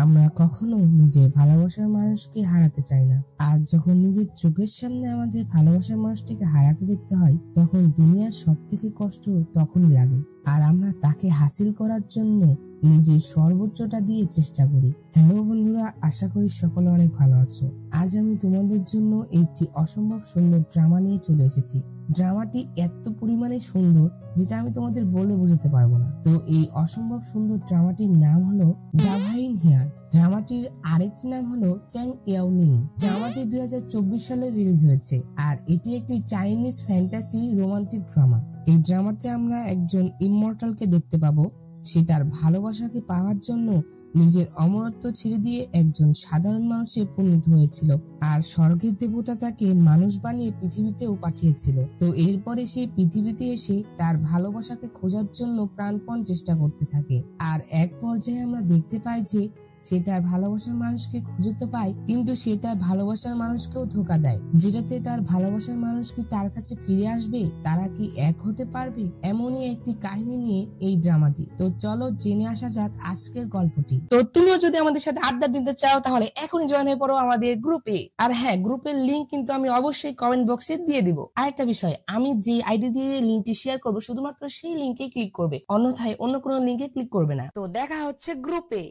আমরা কখনো নিজের ভালোবাসার মানুষকে হারাতে চাই না। আর যখন নিজের চোখের সামনে আমাদের ভালোবাসার মানুষটিকে হারাতে দেখতে হয়, তখন দুনিয়ার সব থেকে কষ্ট তখনই লাগে। আর আমরা তাকে হাসিল করার জন্য নিজের সর্বোচ্চটা দিয়ে চেষ্টা করি। হ্যালো বন্ধুরা, আশা করি সকলে অনেক ভালো আছো। আজ আমি তোমাদের জন্য একটি অসম্ভব সুন্দর ড্রামা নিয়ে চলে এসেছি। ড্রামাটি এত পরিমাণে সুন্দর যেটা আমি তোমাদের বলে বোঝাতে পারবো না। তো এই অসম্ভব সুন্দর ড্রামাটির নাম হলো ডাভাইন হেয়ার। ড্রামাটির আরেকটি নাম হলো চ্যাং ইয়াওলিং। ড্রামাটি 2024 সালে রিলিজ হয়েছে আর এটি একটি চাইনিজ ফ্যান্টাসি রোমান্টিক ড্রামা। এই ড্রামাতে আমরা একজন ইমমর্টালকে দেখতে পাবো। সে তার ভালোবাসাকে পাওয়ার জন্য নিজের অমরত্ব ছেড়ে দিয়ে একজন সাধারণ মানুষে পরিণত হয়েছিল, আর স্বর্গের দেবতা তাকে মানুষ বানিয়ে পৃথিবীতেও পাঠিয়েছিল। তো এরপরে সে পৃথিবীতে এসে তার ভালোবাসাকে খোঁজার জন্য প্রাণপণ চেষ্টা করতে থাকে। আর এক পর্যায়ে আমরা দেখতে পাই যে সে তার ভালোবাসার মানুষকে খুঁজে তো পায়, কিন্তু সে তার ভালোবাসার মানুষকেও ধোঁকা দেয়, যেটাতে তার ভালোবাসার মানুষ কি তার কাছে ফিরে আসবে, তারা কি এক হতে পারবে, এমনই একটি কাহিনী নিয়ে এই ড্রামাটি। তো চলো জেনে আসা যাক আজকের গল্পটি। তো তুমিও যদি আমাদের সাথে আড্ডা দিতে চাও তাহলে এখনই জয়েন হয়ে পড়ো আমাদের গ্রুপে। আর হ্যাঁ, গ্রুপের লিংক কিন্তু আমি অবশ্যই কমেন্ট বক্সে দিয়ে দিব। আরেকটা বিষয়, আমি যে আইডি দিয়ে লিংকটি শেয়ার করবো শুধুমাত্র সেই লিংকে ক্লিক করবে, অন্যথায় অন্য কোনো লিংকে ক্লিক করবে না। তো দেখা হচ্ছে গ্রুপে।